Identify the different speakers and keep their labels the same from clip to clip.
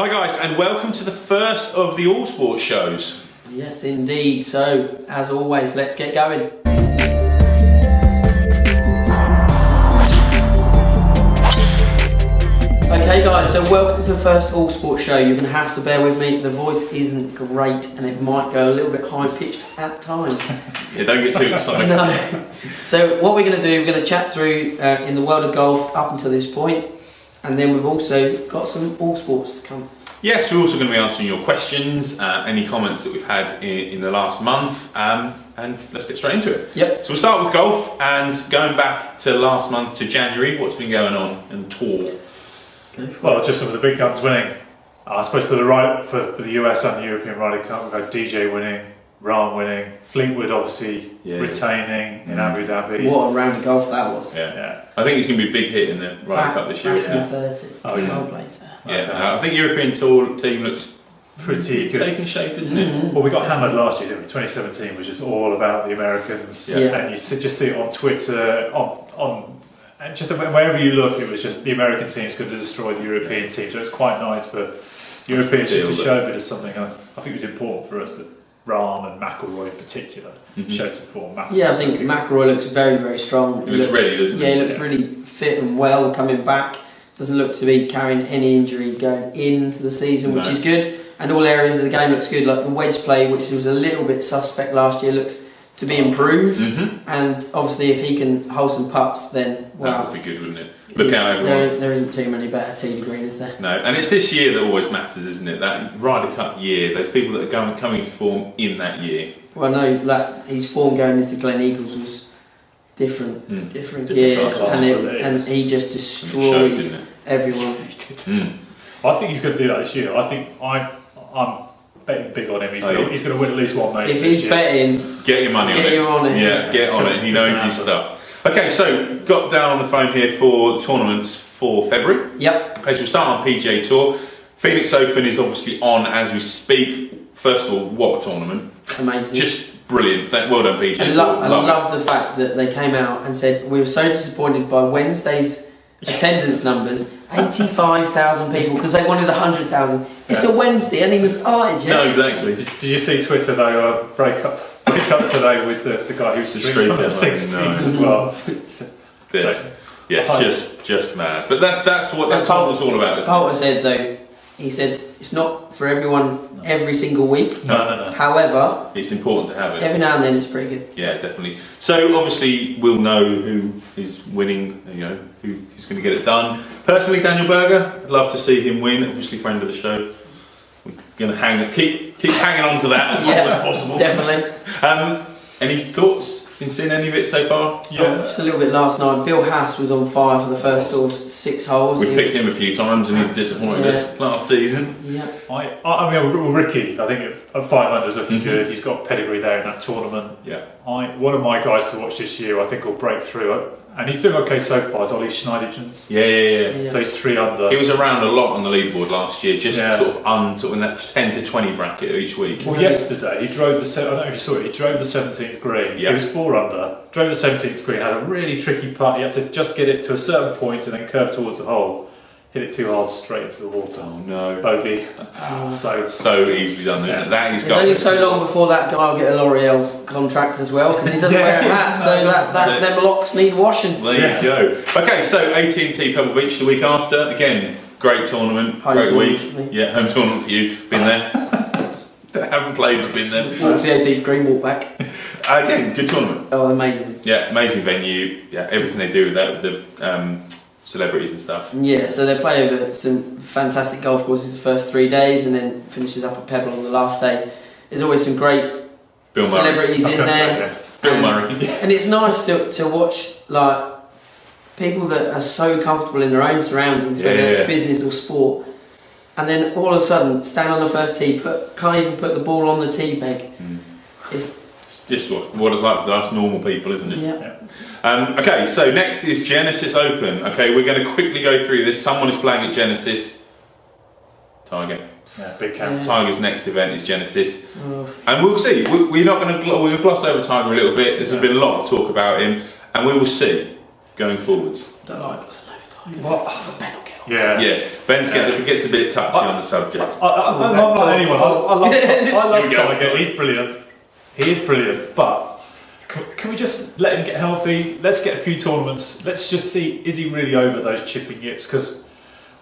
Speaker 1: Hi guys, and welcome to the first of the All Sports shows.
Speaker 2: Yes indeed, so as always, let's get going. Okay guys, so welcome to the first All Sports show. You're going to have to bear with me, the voice isn't great and it might go a little bit high pitched at times.
Speaker 1: Yeah, don't get too excited.
Speaker 2: No. So what we're going to do, we're going to chat through in the world of golf up until this point, and then we've also got some All Sports to come.
Speaker 1: Yes, we're also going to be answering your questions, any comments that we've had in the last month, and let's get straight into it.
Speaker 2: Yep.
Speaker 1: So we'll start with golf, and going back to last month to January, what's been going on in the tour?
Speaker 3: Well, just some of the big guns winning. I suppose for the US and the European Ryder Cup, we've had DJ winning, Rahm winning, Fleetwood obviously retaining in Abu Dhabi.
Speaker 2: What a round of golf that was.
Speaker 1: Yeah. I think he's going to be a big hit in the Ryder Cup this year, isn't it?
Speaker 2: 30.
Speaker 1: Oh, yeah.
Speaker 2: Well played, sir.
Speaker 1: Yeah, I think European Tour team looks
Speaker 3: pretty good.
Speaker 1: Taking shape, isn't it?
Speaker 3: Well, we got hammered last year, didn't we? 2017 was just all about the Americans, and you just see it on Twitter, and just wherever you look, it was just the American team's going to destroy the European team. So it's quite nice for Europeans just to show a bit of something. I think it was important for us that Rahm and McIlroy in particular showed some form.
Speaker 2: I think McIlroy looks very, very strong.
Speaker 1: He looks ready, doesn't he?
Speaker 2: Yeah, he looks really fit and well coming back. Doesn't look to be carrying any injury going into the season, which is good. And all areas of the game looks good, like the wedge play, which was a little bit suspect last year, looks to be improved. And obviously, if he can hold some putts, then
Speaker 1: that would be good, wouldn't it? Look out, everyone.
Speaker 2: There isn't too many better tee to green, is there?
Speaker 1: No, and it's this year that always matters, isn't it? That Ryder Cup year. There's people that are coming to form in that year.
Speaker 2: Well, no, that his form going into Glen Eagles was different gear, and he just destroyed everyone.
Speaker 3: I think he's going to do that this year. I think I'm betting big on him. He's going to win at least one major.
Speaker 2: If he's betting,
Speaker 1: get your money on it. Yeah, get on it. He knows his stuff. Okay, so got down on the phone here for the tournaments for February.
Speaker 2: Yep.
Speaker 1: Okay, so we'll start on PGA Tour. Phoenix Open is obviously on as we speak. First of all, what a tournament.
Speaker 2: Amazing.
Speaker 1: Just brilliant. Well done, PGA
Speaker 2: Tour. I love the fact that they came out and said, we were so disappointed by Wednesday's attendance numbers. 85,000 people because they wanted 100,000. It's a Wednesday and he was started.
Speaker 1: No, exactly.
Speaker 3: Did you see Twitter though? Break up today with the guy who's streamed on the 16th as well.
Speaker 1: Just mad. But that's what that tournament's all about.
Speaker 2: Carter said though, he said it's not for everyone every single week.
Speaker 1: No.
Speaker 2: However,
Speaker 1: it's important to have it.
Speaker 2: Every now and then it's pretty good.
Speaker 1: Yeah, definitely. So obviously we'll know who is winning, who's going to get it done. Personally, Daniel Berger, I'd love to see him win. Obviously, friend of the show. We're going to keep hanging on to that as long as possible.
Speaker 2: Definitely.
Speaker 1: Any thoughts? Been seeing any of it so far?
Speaker 2: Yeah, just a little bit last night. Bill Haas was on fire for the first sort of 6 holes.
Speaker 1: We've picked him a few times and he's disappointed us last season.
Speaker 2: Yeah.
Speaker 3: I mean, Ricky, I think at 5 under is looking good. He's got pedigree there in that tournament.
Speaker 1: Yeah.
Speaker 3: One of my guys to watch this year, I think, will break through. And he's doing okay so far, is Ollie Schneidekens.
Speaker 1: Yeah.
Speaker 3: So he's 3 under.
Speaker 1: He was around a lot on the leaderboard last year, just sort of in that 10 to 20 bracket each week.
Speaker 3: Well, yesterday he drove I don't know if you saw it. He drove the 17th green. He was 4 under. Drove the 17th green. Had a really tricky putt. He had to just get it to a certain point and then curve towards the hole. Hit it too hard, straight into the water.
Speaker 1: Oh no!
Speaker 3: Bogey.
Speaker 1: So easily done, isn't it? That he's got.
Speaker 2: It's only so long before that guy will get a L'Oreal contract as well because he doesn't wear a hat. So them locks need washing.
Speaker 1: There you go. Okay, so AT&T Pebble Beach the week after. Again, great tournament, great week. Yeah, home tournament for you. Been there. Haven't played, but been there.
Speaker 2: Walk the 18th green, walk back.
Speaker 1: Again, good tournament.
Speaker 2: Oh, amazing.
Speaker 1: Yeah, amazing venue. Yeah, everything they do with that, with the celebrities and stuff.
Speaker 2: Yeah, so they play over some fantastic golf courses the first 3 days and then finishes up at Pebble on the last day. There's always some great celebrities in there.
Speaker 1: Bill Murray.
Speaker 2: And it's nice to watch like people that are so comfortable in their own surroundings, whether it's business or sport, and then all of a sudden stand on the first tee, can't even put the ball on the tee peg. It's
Speaker 1: just what it's like for us normal people, isn't it?
Speaker 2: Yeah.
Speaker 1: Okay, so next is Genesis Open. Okay, we're going to quickly go through this. Someone is playing at Genesis. Tiger.
Speaker 3: Yeah, big camp.
Speaker 1: Tiger's next event is Genesis, and we'll see. We're not going to we'll gloss over Tiger a little bit. There's been a lot of talk about him, and we will see going forwards.
Speaker 2: Don't like glossing over Tiger. What? Ben will get
Speaker 3: Yeah.
Speaker 1: Ben's gets a bit touchy on the subject.
Speaker 3: I'm not anyone. I love
Speaker 1: Tiger.
Speaker 3: He's brilliant. He is brilliant. But can we just let him get healthy? Let's get a few tournaments. Let's just see, is he really over those chipping yips? Because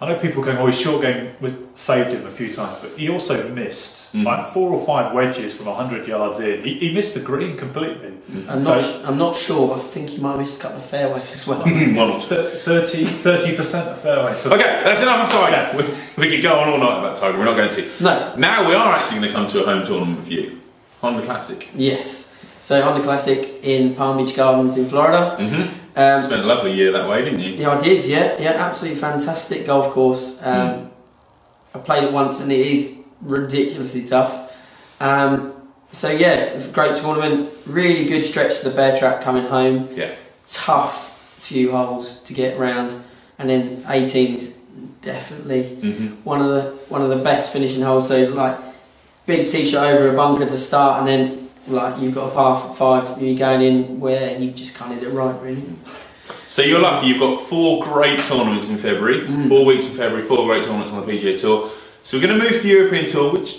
Speaker 3: I know people going, his short game saved him a few times, but he also missed like 4 or 5 wedges from 100 yards in. He missed the green completely.
Speaker 2: I'm not sure. I think he might have missed a couple of fairways as well.
Speaker 3: 30% of fairways.
Speaker 1: Okay, that's enough of Tiger. We could go on all night about Tiger. We're not going to.
Speaker 2: No.
Speaker 1: Now we are actually going to come to a home tournament for you, Honda Classic.
Speaker 2: Yes. So Honda Classic in Palm Beach Gardens in Florida.
Speaker 1: Spent a lovely year that way, didn't you?
Speaker 2: Yeah, I did. Yeah, absolutely fantastic golf course. I played it once, and it is ridiculously tough. So yeah, it was a great tournament. Really good stretch to the bear track coming home.
Speaker 1: Yeah.
Speaker 2: Tough few holes to get round, and then 18 is definitely one of the best finishing holes. So like big tee shot over a bunker to start, and then like you've got a par 5, you're going in where you just can't hit it right, really.
Speaker 1: So you're lucky. You've got 4 great tournaments in February. 4 weeks in February, 4 great tournaments on the PGA Tour. So we're going to move to the European Tour, which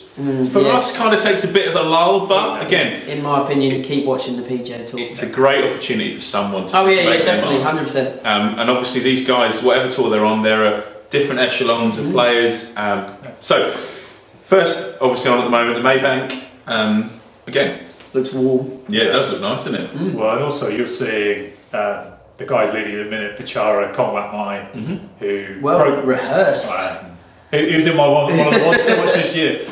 Speaker 1: for us kind of takes a bit of a lull, but again,
Speaker 2: in my opinion, keep watching the PGA Tour.
Speaker 1: It's a great opportunity for someone to
Speaker 2: make definitely, 100%.
Speaker 1: And obviously these guys, whatever tour they're on, there are different echelons of players. So first, obviously on at the moment, the Maybank. Again,
Speaker 2: looks warm.
Speaker 1: Yeah, it does look nice, doesn't it?
Speaker 3: Well, and also you're seeing the guys leading in a minute, Pichara, Conrad Mai, who
Speaker 2: rehearsed.
Speaker 3: He was in one of the ones to watch this year.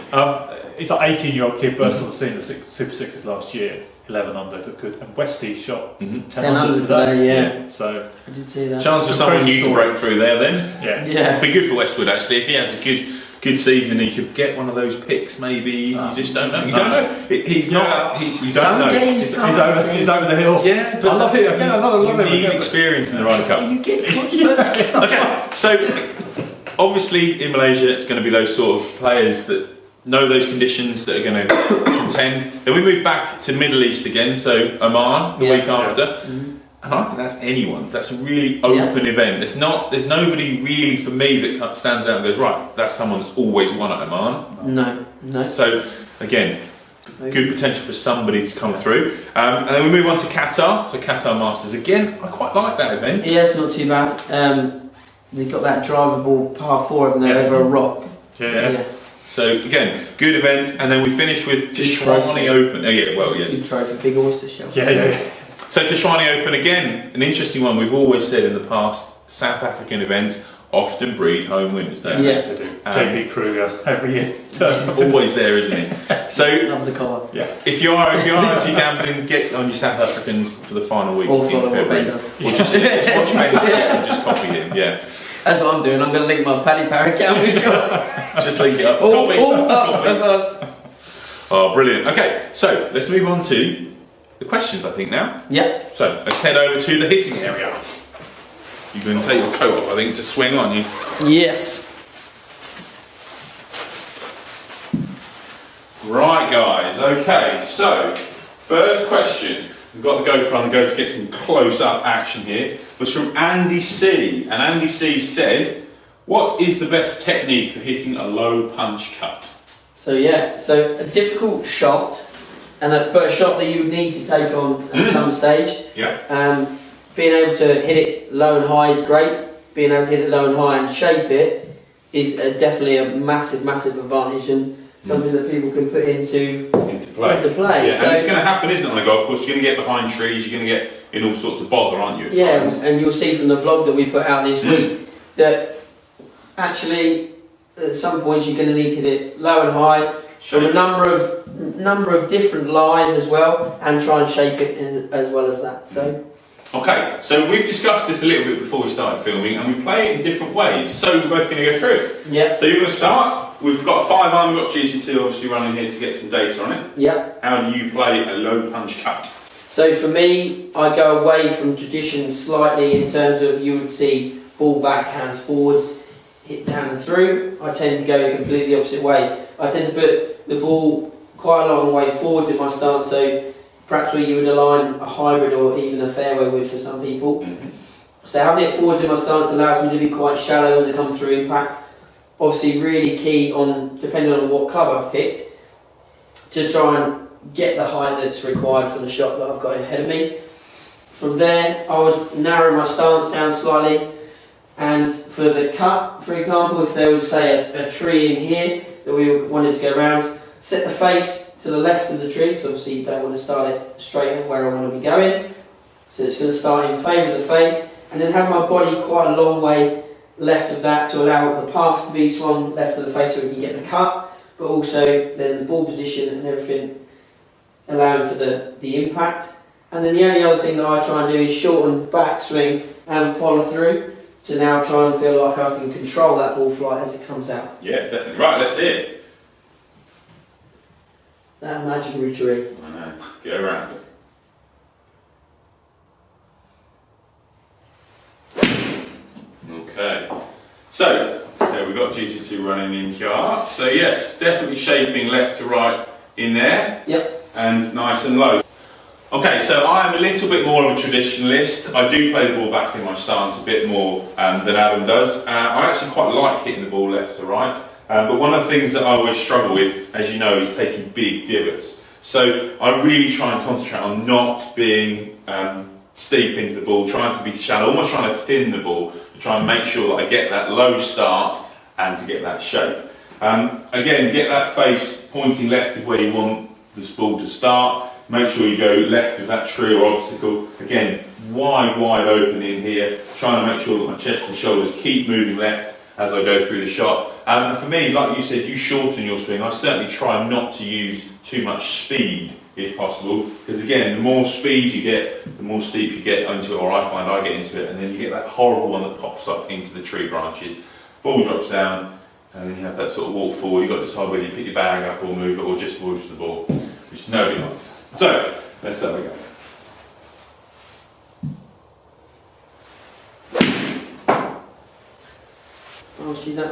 Speaker 3: He's like 18-year-old kid, burst on the scene, the Super Sixes last year, 11 under, looked good. And Westy shot 10 under today. So
Speaker 2: I did see that.
Speaker 1: Chance for someone new to break through there then.
Speaker 3: Yeah.
Speaker 1: It'd be good for Westwood actually. If he has a good season, he could get one of those picks maybe. You just don't know. You don't know. He's not. You don't know.
Speaker 3: He's over the hill.
Speaker 1: Yeah, but
Speaker 3: I love it. Again, I love
Speaker 1: him. You need experience in the Ryder Cup.
Speaker 2: You get
Speaker 1: Okay, so obviously in Malaysia it's going to be those sort of players that know those conditions that are going to contend. Then we move back to Middle East again, so Oman the week after. And I think that's anyone's. That's a really open event. There's nobody really for me that stands out and goes, right, that's someone that's always won at Oman.
Speaker 2: No.
Speaker 1: So again, good potential for somebody to come through. And then we move on to Qatar. So Qatar Masters again. I quite like that event.
Speaker 2: Yeah, it's not too bad. They've got that drivable par 4 haven't they, over a rock.
Speaker 1: Yeah. So again, good event. And then we finish with Tishwani Open. Oh yeah, well yes.
Speaker 2: Big trophy, big oyster shell.
Speaker 3: Yeah.
Speaker 1: So Tishwani Open again, an interesting one. We've always said in the past, South African events often breed home winners. They
Speaker 3: do. JP Kruger every year.
Speaker 1: He's always there, isn't he? So
Speaker 2: loves the collar.
Speaker 1: Yeah. If you are actually gambling, get on your South Africans for the final week in February. Or just watch Paddy's and just copy him. Yeah.
Speaker 2: That's what I'm doing. I'm going to link my Paddy Power account with you.
Speaker 1: Just link it up. Oh, brilliant. Okay, so let's move on to the questions, I think, now.
Speaker 2: Yep.
Speaker 1: So let's head over to the hitting area. You're going to take your coat off, I think, to swing, aren't you?
Speaker 2: Yes.
Speaker 1: Right, guys. Okay, so first question. We've got the GoPro on the go to get some close-up action here. Was from Andy C. And Andy C said, what is the best technique for hitting a low punch cut?
Speaker 2: So a difficult shot, but a shot that you would need to take on at some stage.
Speaker 1: Yeah.
Speaker 2: Being able to hit it low and high is great. Being able to hit it low and high and shape it is definitely a massive advantage and something that people can put into play.
Speaker 1: Yeah,
Speaker 2: so,
Speaker 1: and it's going to happen, isn't it, on the golf course? You're going to get behind trees, you're going to get in all sorts of bother, aren't you?
Speaker 2: And you'll see from the vlog that we put out this week that actually at some points you're going to need to hit it low and high from a number of different lies as well, and try and shape it as well as that. So.
Speaker 1: Okay, so we've discussed this a little bit before we started filming, and we play it in different ways. So we're both going to go through it.
Speaker 2: Yeah.
Speaker 1: So you're going to start. We've got a 5-iron, we've got GC2 obviously running here to get some data on it.
Speaker 2: Yeah.
Speaker 1: How do you play a low punch cut?
Speaker 2: So for me, I go away from tradition slightly in terms of you would see ball back, hands forwards, hit down and through. I tend to go completely opposite way. I tend to put the ball quite a long way forwards in my stance, so perhaps where you would align a hybrid or even a fairway wood for some people. So having it forwards in my stance allows me to be quite shallow as I come through impact. Obviously really key on, depending on what club I've picked, to try and get the height that's required for the shot that I've got ahead of me. From there I would narrow my stance down slightly, and for the cut, for example, if there was say a tree in here that we wanted to go around, set the face to the left of the tree, because obviously you don't want to start it straight at where I want to be going. So it's going to start in favour of the face, and then have my body quite a long way left of that to allow the path to be swung left of the face so we can get the cut, but also then the ball position and everything allowing for the impact. And then the only other thing that I try and do is shorten backswing and follow through to now try and feel like I can control that ball flight as it comes out.
Speaker 1: Yeah, definitely. Right, let's see it.
Speaker 2: That imaginary tree.
Speaker 1: I know. Get around it. Okay, so we've got GC2 running in here. So yes, definitely shaping left to right in there.
Speaker 2: Yep.
Speaker 1: And nice and low. Okay, so I am a little bit more of a traditionalist. I do play the ball back in my stance a bit more than Adam does. I actually quite like hitting the ball left to right. But one of the things that I always struggle with, as you know, is taking big divots. So I really try and concentrate on not being steep into the ball, trying to be shallow, almost trying to thin the ball, to try and make sure that I get that low start and to get that shape. Again, get that face pointing left of where you want this ball to start. Make sure you go left of that tree or obstacle. Again, wide open in here, trying to make sure that my chest and shoulders keep moving left as I go through the shot. And for me, like you said, you shorten your swing. I certainly try not to use too much speed if possible, because again, the more speed you get, the more steep you get into it, or I find I get into it, and then you get that horrible one that pops up into the tree branches. Ball drops down, and then you have that sort of walk forward. You've got to decide whether you pick your bag up or move it, or just push the ball, which nobody likes. So, let's have a go.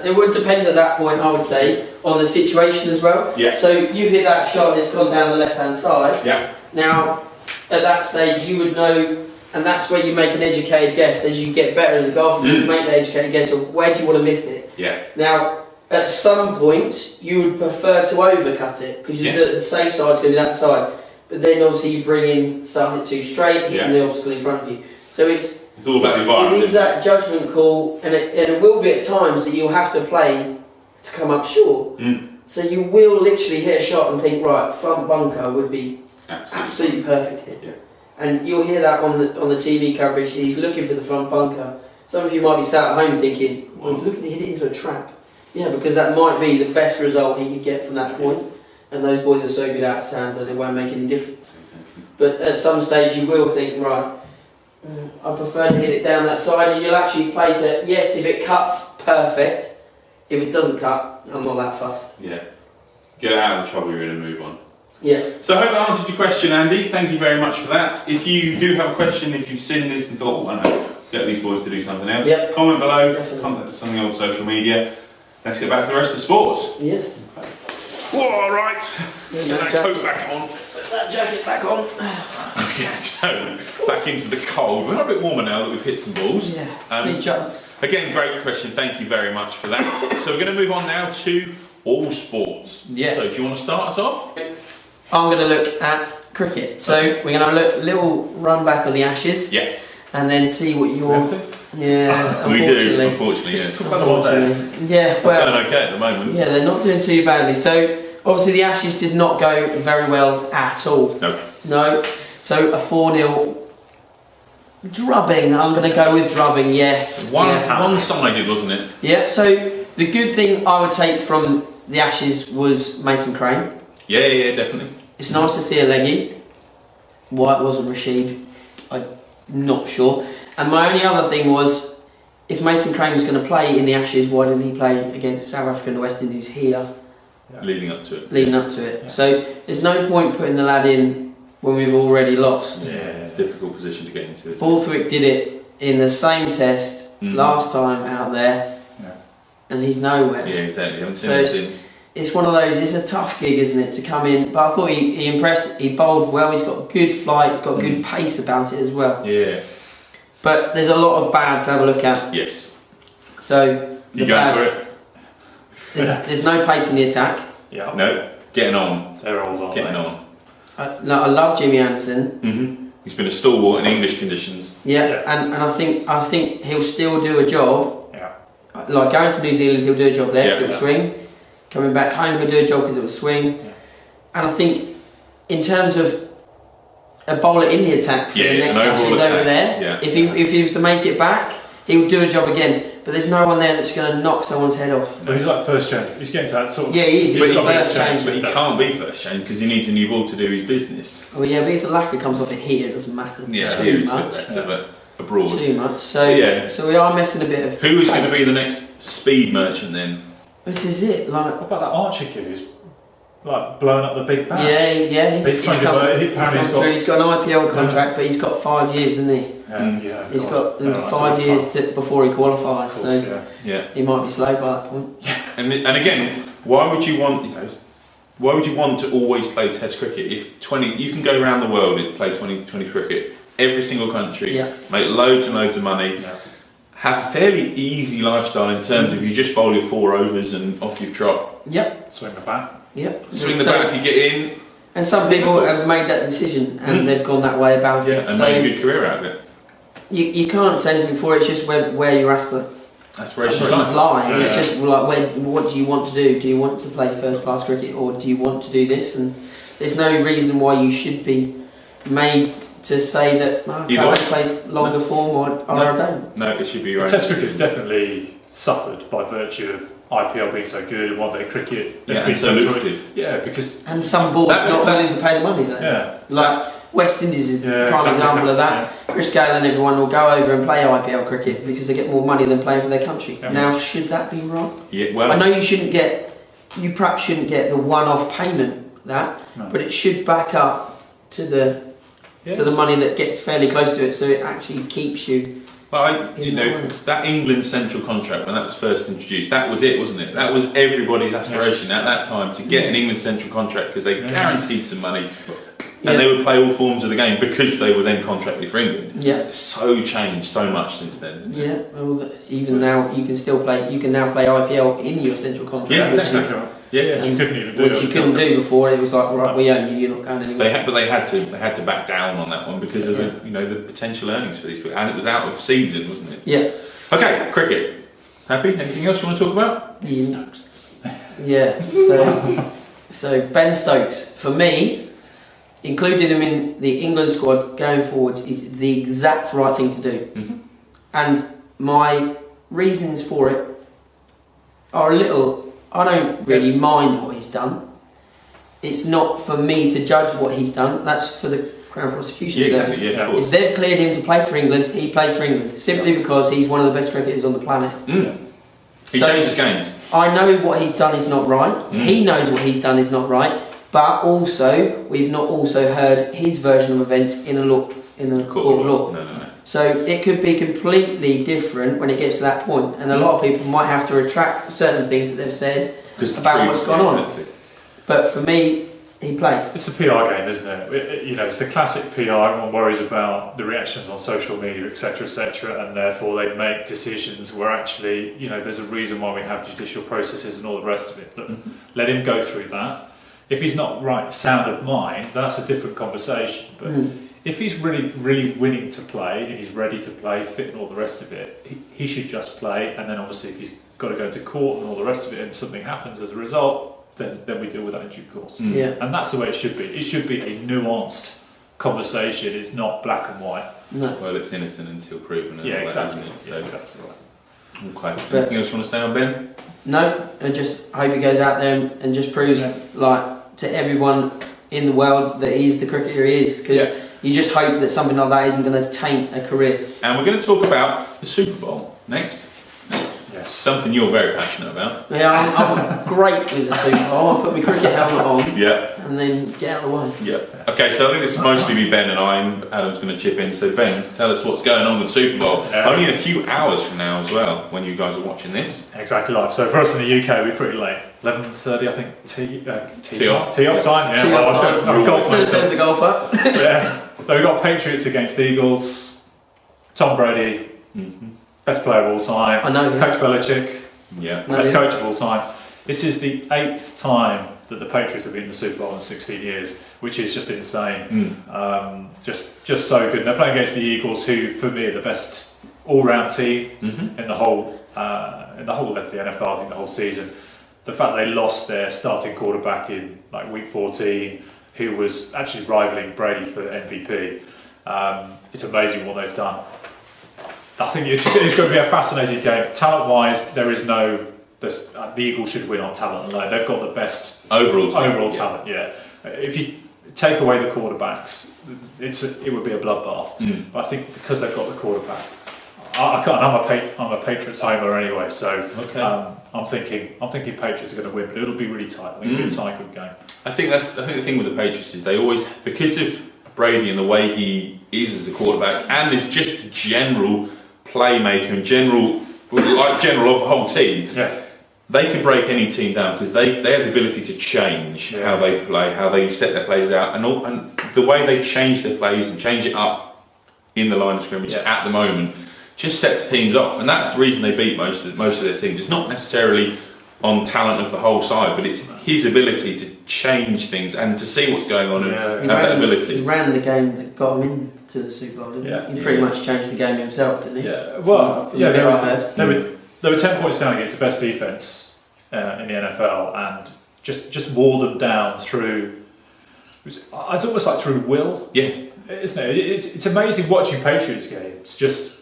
Speaker 2: It would depend at that point, I would say, on the situation as well.
Speaker 1: Yeah.
Speaker 2: So you've hit that shot and it's gone down the left hand side.
Speaker 1: Yeah.
Speaker 2: Now, at that stage you would know, and that's where you make an educated guess. As you get better as a golfer, you make the educated guess of where do you want to miss it.
Speaker 1: Yeah.
Speaker 2: Now, at some points you would prefer to overcut it, because the safe side's going to be that side. But then obviously you bring in something too straight, hitting the obstacle in front of you. So it's
Speaker 1: all about the environment.
Speaker 2: It is that judgment call, and it will be at times that you'll have to play to come up short. So you will literally hit a shot and think, right, front bunker would be absolutely perfect here.
Speaker 1: Yeah.
Speaker 2: And you'll hear that on the TV coverage. He's looking for the front bunker. Some of you might be sat at home thinking, well, he's looking to hit it into a trap. Yeah, because that might be the best result he could get from that point. And those boys are so good out of sand that it won't make any difference. But at some stage you will think, right, I prefer to hit it down that side, and you'll actually play to, yes, if it cuts, perfect. If it doesn't cut, I'm not that fussed.
Speaker 1: Yeah. Get out of the trouble you're in and move on.
Speaker 2: Yeah.
Speaker 1: So I hope that answered your question, Andy. Thank you very much for that. If you do have a question, if you've seen this and thought, well, no, get these boys to do something else, comment below, contact us on social media. Let's get back to the rest of the sports.
Speaker 2: Yes.
Speaker 1: Okay. All right. Get that coat back on.
Speaker 2: Put that jacket back on.
Speaker 1: Okay, so back into the cold. We're a bit warmer now that we've hit some balls.
Speaker 2: Yeah. Just.
Speaker 1: Again, great question. Thank you very much for that. So we're going to move on now to all sports.
Speaker 2: Yes.
Speaker 1: So do you want to start us off?
Speaker 2: I'm going to look at cricket. So we're going to look a little run back of the Ashes.
Speaker 1: Yeah.
Speaker 2: And then see what you're. Yeah,
Speaker 1: we
Speaker 2: unfortunately.
Speaker 1: do, unfortunately, yeah.
Speaker 3: Talk about the holidays.
Speaker 2: Yeah, well.
Speaker 1: They're doing okay at the moment.
Speaker 2: Yeah, they're not doing too badly. So obviously the Ashes did not go very well at all. No. So a 4-0 drubbing. I'm going to go with drubbing. Yes.
Speaker 1: One-sided, wasn't it?
Speaker 2: Yeah. So the good thing I would take from the Ashes was Mason Crane.
Speaker 1: Yeah, definitely.
Speaker 2: It's nice to see a leggy. Why it wasn't Rashid, I'm not sure. And my only other thing was, if Mason Crane was going to play in the Ashes, why didn't he play against South Africa and the West Indies here?
Speaker 1: Yeah. Leading up to it.
Speaker 2: Yeah. So there's no point putting the lad in when we've already lost.
Speaker 1: Yeah, it's a difficult position to get into.
Speaker 2: Borthwick did it in the same test last time out there, and he's nowhere.
Speaker 1: Yeah, exactly. I haven't seen him since.
Speaker 2: It's one of those, it's a tough gig, isn't it, to come in. But I thought he impressed, he bowled well, he's got good flight, he's got good pace about it as well.
Speaker 1: Yeah.
Speaker 2: But there's a lot of bad to have a look at.
Speaker 1: Yes.
Speaker 2: So
Speaker 1: You go for it.
Speaker 2: There's no pace in the attack.
Speaker 3: Yeah.
Speaker 1: No, getting on.
Speaker 3: They're all on.
Speaker 1: Getting on.
Speaker 2: I love Jimmy Anderson.
Speaker 1: He's been a stalwart in English conditions.
Speaker 2: Yeah. And I think he'll still do a job.
Speaker 3: Yeah.
Speaker 2: Like going to New Zealand, he'll do a job there because
Speaker 1: Yeah.
Speaker 2: it'll swing. Coming back home, he'll do a job because it'll swing.
Speaker 3: Yeah.
Speaker 2: And I think in terms of a bowler in the attack for the next matches over there,
Speaker 1: yeah.
Speaker 2: if he was to make it back, he would do a job again. But there's no one there that's going to knock someone's head off.
Speaker 3: No, he's like first change. He's getting to that sort of.
Speaker 2: Yeah, he is. He's
Speaker 1: But
Speaker 2: the first change.
Speaker 1: But he can't be first change because he needs a new ball to do his business.
Speaker 2: Well, yeah, but if the lacquer comes off it here, it doesn't matter
Speaker 1: Yeah,
Speaker 2: too
Speaker 1: here it's a
Speaker 2: much.
Speaker 1: bit better, but abroad.
Speaker 2: Too much. So,
Speaker 1: Yeah.
Speaker 2: so we are missing a bit of.
Speaker 1: Who is going to
Speaker 2: pace.
Speaker 1: be the next speed merchant then?
Speaker 2: This is it. Like,
Speaker 3: What about that Archer kid who's like blowing up the big bash?
Speaker 2: yeah.
Speaker 3: He's trying to go- he apparently he's got-
Speaker 2: He's got an IPL contract, but he's got 5 years, isn't he?
Speaker 3: Yeah.
Speaker 2: He's got
Speaker 3: No, that's
Speaker 2: 5
Speaker 3: all
Speaker 2: years
Speaker 3: tough.
Speaker 2: before he qualifies,
Speaker 3: Of
Speaker 2: so
Speaker 3: course, yeah.
Speaker 1: Yeah.
Speaker 2: he might be slow by that point.
Speaker 1: And again, why would you want? Why would you want to always play Test cricket? If you can go around the world and play 20 cricket, every single country,
Speaker 2: Yeah.
Speaker 1: make loads and loads of money.
Speaker 3: Yeah.
Speaker 1: Have a fairly easy lifestyle in terms of you just bowl your 4 overs and off you trot.
Speaker 2: Yep.
Speaker 3: Swing the bat.
Speaker 2: Yep.
Speaker 1: Swing the
Speaker 2: So-
Speaker 1: bat if you get in.
Speaker 2: And some people have made that decision and they've gone that way about it.
Speaker 1: And
Speaker 2: So
Speaker 1: made a good career out of it.
Speaker 2: you can't say anything for it. It's just where your aspirations
Speaker 1: Aspirations
Speaker 2: lie.
Speaker 3: Yeah.
Speaker 2: It's just like what do you want to do? Do you want to play first class cricket or do you want to do this? And there's no reason why you should be made to say that
Speaker 1: Either
Speaker 2: I
Speaker 1: way.
Speaker 2: play longer form or I don't.
Speaker 1: No, it should be your own.
Speaker 3: Test cricket has definitely suffered by virtue of IPL being so good and one-day cricket
Speaker 1: Yeah,
Speaker 3: being
Speaker 1: and so lucrative.
Speaker 3: Yeah, because
Speaker 2: And some boards not willing to pay the money though.
Speaker 3: yeah,
Speaker 2: Like West Indies is
Speaker 3: Yeah,
Speaker 2: a prime
Speaker 3: exactly.
Speaker 2: example of that. Chris Gale and everyone will go over and play IPL cricket because they get more money than playing for their country.
Speaker 3: Yeah.
Speaker 2: Now, should that be wrong?
Speaker 1: Yeah, well,
Speaker 2: I know you perhaps shouldn't get the one-off payment but it should back up to the money that gets fairly close to it, so it actually keeps you.
Speaker 1: Well, that England central contract when that was first introduced, that was it, wasn't it? That was everybody's aspiration at that time to get an England central contract because they guaranteed some money, and they would play all forms of the game because they were then contracted for England.
Speaker 2: Yeah.
Speaker 1: It's so changed so much since then. Isn't it?
Speaker 2: Yeah. Well, even now you can still play. You can now play IPL in your central contract.
Speaker 1: Yeah,
Speaker 2: which
Speaker 1: exactly.
Speaker 2: is-
Speaker 1: Yeah.
Speaker 3: which you couldn't even do.
Speaker 2: Which you couldn't do before. It was like, right, we own you. You're not going anywhere.
Speaker 1: But they had to back down on that one because of the potential earnings for these people, and it was out of season, wasn't it?
Speaker 2: Yeah.
Speaker 1: Okay, cricket. Happy? Anything else you want to talk about?
Speaker 2: Yeah. So Ben Stokes, for me, including him in the England squad going forward is the exact right thing to do.
Speaker 1: Mm-hmm.
Speaker 2: And my reasons for it are a little. I don't really mind what he's done. It's not for me to judge what he's done. That's for the Crown Prosecution Service.
Speaker 1: Exactly, yeah, of
Speaker 2: If
Speaker 1: course.
Speaker 2: they've cleared him to play for England, he plays for England simply because he's one of the best cricketers on the planet.
Speaker 1: He changes games.
Speaker 2: I know what he's done is not right. He knows what he's done is not right. But also, we've not also heard his version of events in a court of law.
Speaker 1: No.
Speaker 2: So it could be completely different when it gets to that point, and a lot of people might have to retract certain things that they've said about what's gone on. But for me, he plays.
Speaker 3: It's a PR game, isn't it? It's the classic PR. Everyone worries about the reactions on social media, etc., and therefore they make decisions where actually, there's a reason why we have judicial processes and all the rest of it. Look, let him go through that. If he's not right, sound of mind, that's a different conversation. But if he's really, really willing to play and he's ready to play, fit and all the rest of it, he should just play. And then obviously if he's got to go to court and all the rest of it and something happens as a result, then we deal with that in due course.
Speaker 2: Yeah.
Speaker 3: And that's the way it should be. It should be a nuanced conversation. It's not black and white.
Speaker 2: No.
Speaker 1: Well, it's innocent until proven.
Speaker 3: Yeah, exactly.
Speaker 1: Isn't it? So,
Speaker 3: Exactly right.
Speaker 1: okay. Anything else you want to say on Ben?
Speaker 2: No, I just hope he goes out there and just proves to everyone in the world that he's the cricketer he is, because you just hope that something like that isn't going to taint a career.
Speaker 1: And we're going to talk about the Super Bowl next.
Speaker 3: Yes.
Speaker 1: Something you're very passionate about.
Speaker 2: Yeah, I'm great with the Super Bowl. I'll put my cricket helmet on
Speaker 1: Yeah.
Speaker 2: and then get out of the way.
Speaker 1: Yeah. Okay, so I think this will mostly be Ben and I, and Adam's going to chip in. So Ben, tell us what's going on with the Super Bowl. Only in a few hours from now as well, when you guys are watching this.
Speaker 3: Exactly right. So for us in the UK, we're pretty late. 11:30, I think. Tee off time. Yeah.
Speaker 2: Tee off time.
Speaker 3: I'm a golf man,
Speaker 2: Says the golfer.
Speaker 3: yeah. So we've got Patriots against Eagles. Tom Brady, best player of all time.
Speaker 2: I know.
Speaker 3: Coach Belichick, best coach of all time. This is the 8th time that the Patriots have been in the Super Bowl in 16 years, which is just insane. Just so good. And they're playing against the Eagles, who for me are the best all-round team in the whole of the NFL. I think the whole season. The fact they lost their starting quarterback in like week 14, who was actually rivaling Brady for MVP. It's amazing what they've done. I think it's going to be a fascinating game. Talent-wise, the Eagles should win on talent alone. They've got the best overall talent. Yeah. If you take away the quarterbacks, it would be a bloodbath. But I think because they've got the quarterback, I'm a Patriots homer anyway. So I'm thinking Patriots are going to win, but it'll be really tight. I think it'll be a tight, good game.
Speaker 1: I think the thing with the Patriots is they always, because of Brady and the way he is as a quarterback, and is just a general playmaker and general of the whole team. Yeah. They can break any team down because they have the ability to change how they play, how they set their plays out, and the way they change their plays and change it up in the line of scrimmage at the moment just sets teams off, and that's the reason they beat most of their teams. It's not necessarily on talent of the whole side, but it's his ability to change things and to see what's going on and have that ability.
Speaker 2: He ran the game that got him into the Super Bowl, didn't he? He pretty much changed the game himself, didn't he?
Speaker 3: Yeah. Well, they were 10 points down against the best defence in the NFL, and just wore them down through. It's almost like through will.
Speaker 1: Yeah,
Speaker 3: isn't it? It's amazing watching Patriots games. Just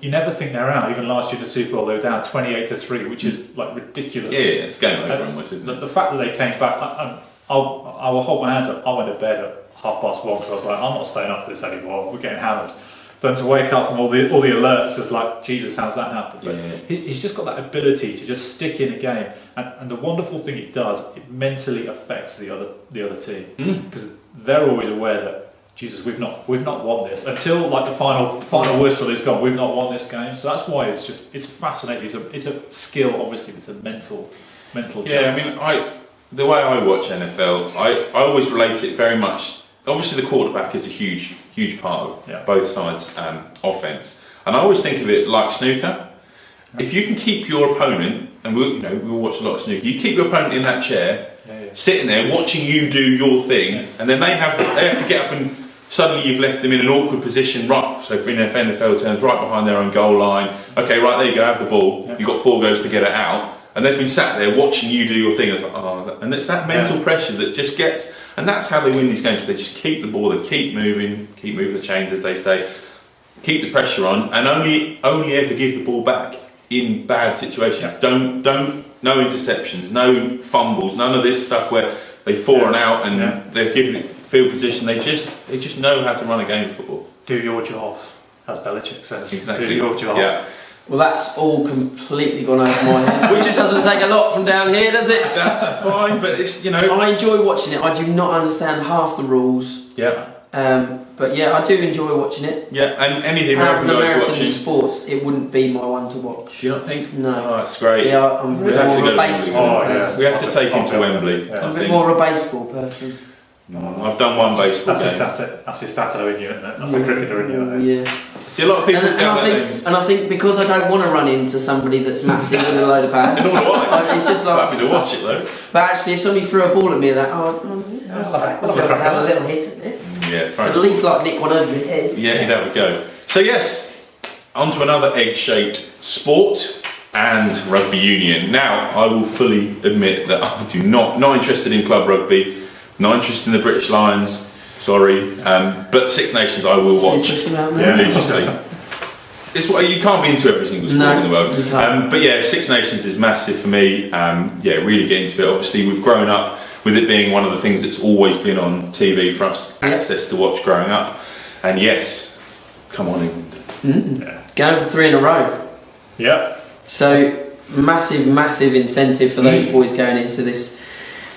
Speaker 3: you never think they're out. Even last year in the Super Bowl, they were down 28-3, which is like ridiculous.
Speaker 1: Yeah, it's game over almost, isn't it?
Speaker 3: The fact that they came back, I will hold my hands up. I went to bed at 1:30 because I was like, I'm not staying up for this anymore. We're getting hammered. But to wake up and all the alerts is like, Jesus, how's that happen? But he's just got that ability to just stick in a game, and the wonderful thing it does, it mentally affects the other team because they're always aware that Jesus, we've not won this until like the final whistle is gone. We've not won this game, so that's why it's fascinating. It's a skill, obviously, it's a mental.
Speaker 1: Yeah,
Speaker 3: challenge.
Speaker 1: I mean, the way I watch NFL, I always relate it very much. Obviously, the quarterback is a huge part of both sides' offense, and I always think of it like snooker. If you can keep your opponent, and we'll watch a lot of snooker, you keep your opponent in that chair, sitting there watching you do your thing, and then they have to get up, and suddenly you've left them in an awkward position, right? So in NFL terms, right behind their own goal line. Okay, right there you go, have the ball. You've got 4 goes to get it out. And they've been sat there watching you do your thing. And it's like, and it's that mental pressure that just gets, and that's how they win these games. They just keep the ball, they keep moving the chains, as they say, keep the pressure on, and only ever give the ball back in bad situations. Don't no interceptions, no fumbles, none of this stuff where they've fallen out and they've given it field position. They just know how to run a game of football.
Speaker 3: Do your job, as Belichick says.
Speaker 1: Exactly.
Speaker 3: Do your job.
Speaker 1: Yeah.
Speaker 2: Well, that's all completely gone over my head. Which just doesn't take a lot from down here, does it?
Speaker 1: That's fine, but it's
Speaker 2: I enjoy watching it. I do not understand half the rules.
Speaker 1: Yeah.
Speaker 2: But yeah, I do enjoy watching it.
Speaker 1: Yeah, and any of the American
Speaker 2: sports, it wouldn't be my one to watch.
Speaker 1: Do you not think?
Speaker 2: No.
Speaker 1: Oh, that's great.
Speaker 2: See, I'm a bit more of a baseball person.
Speaker 1: We have to take him to Wembley.
Speaker 2: I'm a bit more of a baseball person.
Speaker 1: I've done one baseball game.
Speaker 3: That's your stato in you, isn't it? That's the cricketer in you.
Speaker 2: Yeah.
Speaker 1: See, a lot of people
Speaker 2: and I think because I don't want to run into somebody that's massive with a load of pads, it's just like
Speaker 1: happy to watch it though.
Speaker 2: But actually, if somebody threw a ball at me, I'd back myself to have a little hit at it.
Speaker 1: Yeah,
Speaker 2: at least like nick one over my head.
Speaker 1: Yeah, you'd have a go. So yes, on to another egg-shaped sport and rugby union. Now, I will fully admit that I do not interested in club rugby, not interested in the British Lions. Sorry, but Six Nations I will watch religiously. It's what you can't be into every single sport in the world. But yeah, Six Nations is massive for me. Really get into it. Obviously, we've grown up with it being one of the things that's always been on TV for us, access to watch growing up. And yes, come on England.
Speaker 2: Going for 3 in a row.
Speaker 3: Yeah.
Speaker 2: So massive incentive for those boys going into this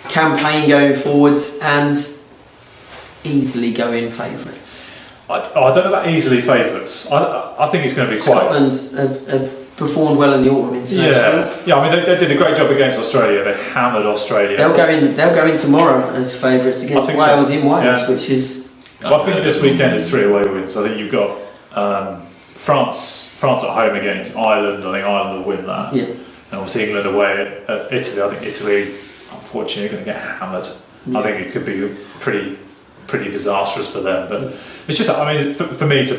Speaker 2: campaign going forwards, and easily go in favourites.
Speaker 3: I don't know about easily favourites. I think it's going to be quite.
Speaker 2: Scotland have performed well in the autumn internationals.
Speaker 3: Yeah. I mean they did a great job against Australia. They hammered Australia.
Speaker 2: They'll go in tomorrow as favourites against Wales in Wales, which is.
Speaker 3: Well, I think this weekend is 3 away wins. I think you've got France at home against Ireland. I think Ireland will win that.
Speaker 2: Yeah.
Speaker 3: And obviously England away at Italy. I think Italy, unfortunately, are going to get hammered.
Speaker 2: Yeah.
Speaker 3: I think it could be pretty disastrous for them. But it's just, I mean, for me, it's the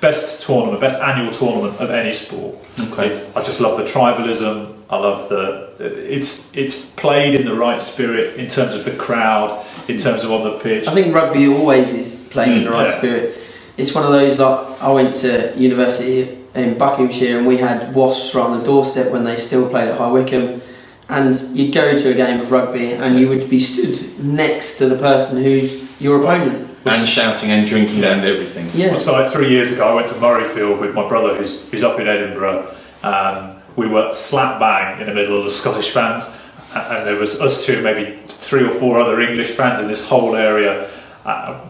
Speaker 3: best tournament, best annual tournament of any sport.
Speaker 1: Okay.
Speaker 3: I just love the tribalism. I love it's played in the right spirit in terms of the crowd, in terms of on the pitch.
Speaker 2: I think rugby always is played in the right spirit. It's one of those, like, I went to university in Buckinghamshire and we had Wasps right on the doorstep when they still played at High Wycombe, and you'd go to a game of rugby and you would be stood next to the person who's your opponent.
Speaker 1: And shouting and drinking and everything.
Speaker 2: Yeah.
Speaker 3: So like 3 years ago I went to Murrayfield with my brother who's up in Edinburgh. We were slap bang in the middle of the Scottish fans, and there was us two, maybe 3 or 4 other English fans in this whole area.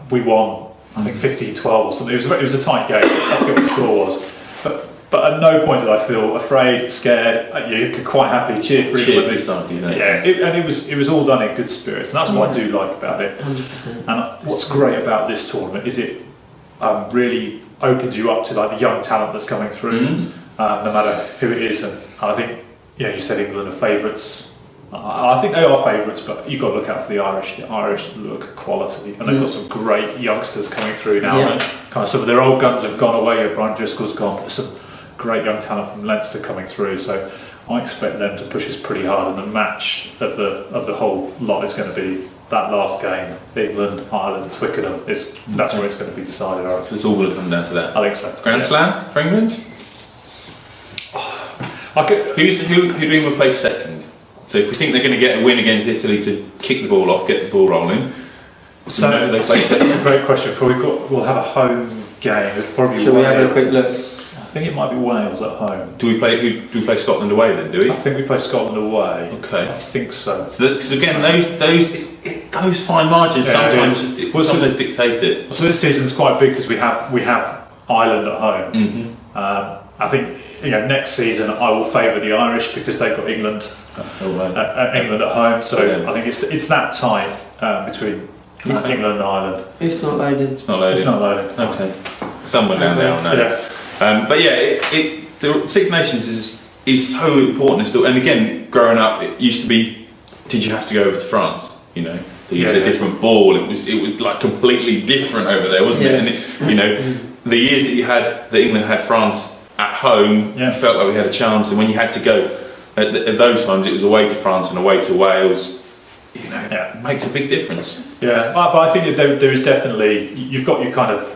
Speaker 3: We won, I think 15-12 or something. It was a tight game. I forget what the score was. But at no point did I feel afraid, scared. You could quite happily cheer for England. And it was all done in good spirits, and that's what I do like about it.
Speaker 2: 100%.
Speaker 3: And what's great about this tournament is it really opens you up to like the young talent that's coming through, no matter who it is. And I think, you said England are favourites. I think they are favourites, but you've got to look out for the Irish. The Irish look quality, and they've got some great youngsters coming through now.
Speaker 2: Yeah.
Speaker 3: Kind of some of their old guns have gone away. Brian Driscoll's gone. There's some great young talent from Leinster coming through. So I expect them to push us pretty hard. And the match of the whole lot is going to be that last game, England, Ireland, Twickenham. That's where it's going to be decided.
Speaker 1: So it's all going to come down to that.
Speaker 3: I think so.
Speaker 1: Grand Slam for England. Who do England play second? So if we think they're going to get a win against Italy to kick the ball off, get the ball rolling,
Speaker 3: so
Speaker 1: they play second.
Speaker 3: It's a great question. We'll have a home game. It's probably
Speaker 2: Shall we have a quick look?
Speaker 3: I think it might be Wales at home.
Speaker 1: Do we play Scotland away then? Do we?
Speaker 3: I think we play Scotland away.
Speaker 1: Okay.
Speaker 3: I think so.
Speaker 1: Because again, those fine margins sometimes dictate it.
Speaker 3: So this season's quite big because we have Ireland at home. I think next season I will favour the Irish because they've got England England at home. So I think it's that tight between England and Ireland.
Speaker 2: It's not loaded.
Speaker 1: It's not loaded.
Speaker 3: It's not loaded.
Speaker 1: Okay. Somewhere down there, I know.
Speaker 3: Yeah.
Speaker 1: But the Six Nations is so important still. And again, growing up, it used to be, did you have to go over to France? They used a different ball. It was like completely different over there, wasn't it? And the years that England had France at home, you felt like we had a chance. And when you had to go at those times, it was away to France and away to Wales. It makes a big difference.
Speaker 3: Yeah, but I think there is definitely, you've got your kind of,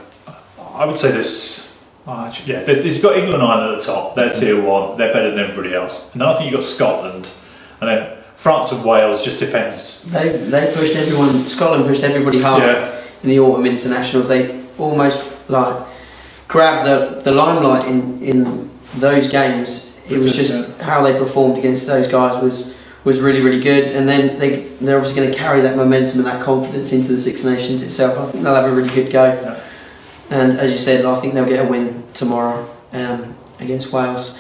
Speaker 3: I would say this. You've got England and Ireland at the top. They're tier 1. They're better than everybody else. And then I think you've got Scotland, and then France and Wales just depends.
Speaker 2: They pushed everyone. Scotland pushed everybody hard in the autumn internationals. They almost grabbed the limelight in those games. It was just how they performed against those guys was really, really good. And then they're obviously going to carry that momentum and that confidence into the Six Nations itself. I think they'll have a really good go. Yeah. And as you said, I think they'll get a win tomorrow against Wales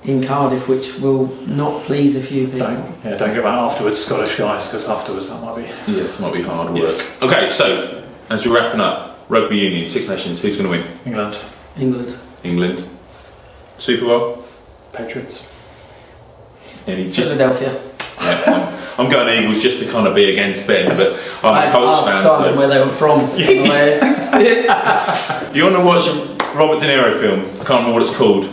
Speaker 2: in Cardiff, which will not please a few people.
Speaker 3: Don't get around afterwards, Scottish guys, because afterwards that might be...
Speaker 1: Yes, might be hard work. Yes. Okay, so as we're wrapping up, Rugby Union, Six Nations, who's going to win? England. Super Bowl?
Speaker 3: Patriots.
Speaker 2: Philadelphia.
Speaker 1: Yeah, I'm going Eagles just to kind of be against Ben, but I'm a Colts fan.
Speaker 2: So where they were from.
Speaker 1: You want to watch a Robert De Niro film? I can't remember what it's called,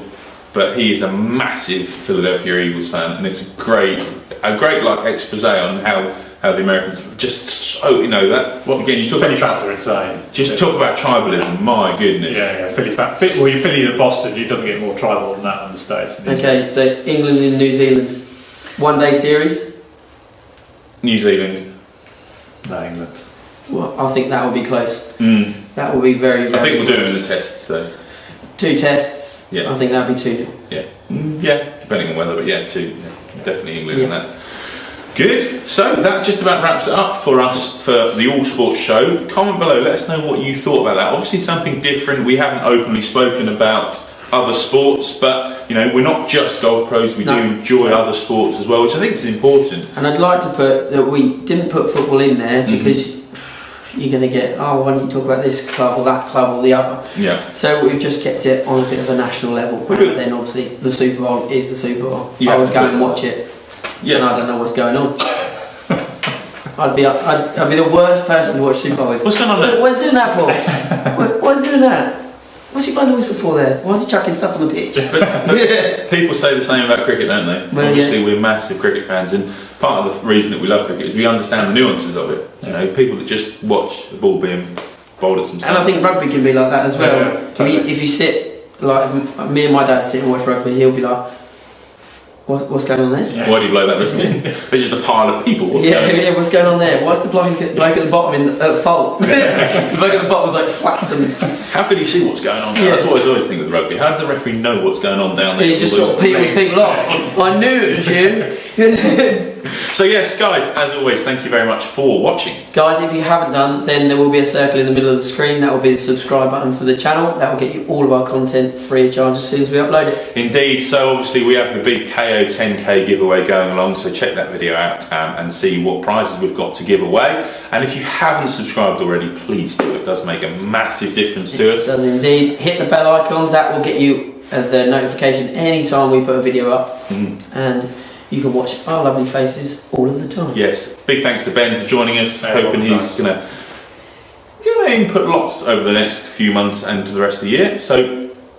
Speaker 1: but he is a massive Philadelphia Eagles fan, and it's a great like expose on how the Americans just so that. Well, again, you talk
Speaker 3: Philly
Speaker 1: about
Speaker 3: fans are insane.
Speaker 1: Just talk about tribalism. My goodness.
Speaker 3: Yeah, Philly fan. Well, you're Philly in Boston. You don't get more tribal than that in the States.
Speaker 2: Okay, so England and New Zealand, 1-day series.
Speaker 1: New Zealand.
Speaker 3: No, England.
Speaker 2: Well, I think that will be close. That will be very, very
Speaker 1: I think we'll
Speaker 2: close.
Speaker 1: do it in the tests, though.
Speaker 2: 2 tests.
Speaker 1: Yeah.
Speaker 2: I think that'll be 2.
Speaker 1: Yeah. Depending on weather, but 2. Yeah, definitely England in that. Good. So that just about wraps it up for us for the All Sports Show. Comment below. Let us know what you thought about that. Obviously, something different. We haven't openly spoken about other sports, but we're not just golf pros. We do enjoy other sports as well, which I think is important.
Speaker 2: And I'd like to put that we didn't put football in there because you're going to get, oh, why don't you talk about this club or that club or the other?
Speaker 1: Yeah.
Speaker 2: So we've just kept it on a bit of a national level. And then obviously the Super Bowl is the Super Bowl. I would go and watch it, and I don't know what's going on. I'd be the worst person to watch Super Bowl with.
Speaker 1: What's going on there?
Speaker 2: What's doing that for? What's doing that? What's he blowing the whistle for there? Why is he chucking stuff on the pitch?
Speaker 1: People say the same about cricket, don't they?
Speaker 2: Well,
Speaker 1: obviously, we're massive cricket fans, and part of the reason that we love cricket is we understand the nuances of it. You know, people that just watch the ball being bowled at some stumps.
Speaker 2: And I think rugby can be like that as well.
Speaker 3: Yeah, totally.
Speaker 2: If you sit, like if me and my dad sit and watch rugby, he'll be like, what's going on there?
Speaker 1: Yeah. Why do you blow that whistle? There's just a pile of people. What's
Speaker 2: going on there? Why's the bloke at the bottom at fault? The bloke at the bottom was like flattened.
Speaker 1: How could he see what's going on there?
Speaker 2: Yeah.
Speaker 1: That's what I always think with rugby. How did the referee know what's going on down there?
Speaker 2: He just sort of peels people off. I knew it was you.
Speaker 1: So yes, guys, as always, thank you very much for watching.
Speaker 2: Guys, if you haven't done, then there will be a circle in the middle of the screen. That will be the subscribe button to the channel. That will get you all of our content free of charge as soon as we upload it.
Speaker 1: Indeed. So obviously we have the big KO 10k giveaway going along. So check that video out and see what prizes we've got to give away. And if you haven't subscribed already, please do. It does make a massive difference to us.
Speaker 2: It does indeed. Hit the bell icon. That will get you the notification anytime we put a video up. And you can watch our lovely faces all of the time.
Speaker 1: Yes, big thanks to Ben for joining us. Hoping he's going to input lots over the next few months and to the rest of the year. So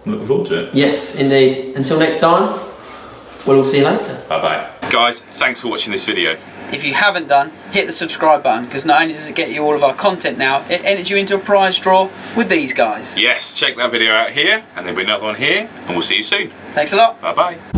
Speaker 1: I'm looking forward to it.
Speaker 2: Yes, indeed. Until next time, we'll all see you later.
Speaker 1: Bye bye. Guys, thanks for watching this video.
Speaker 2: If you haven't done, hit the subscribe button, because not only does it get you all of our content now, it enters you into a prize draw with these guys.
Speaker 1: Yes, check that video out here, and there'll be another one here, and we'll see you soon.
Speaker 2: Thanks a lot.
Speaker 1: Bye bye.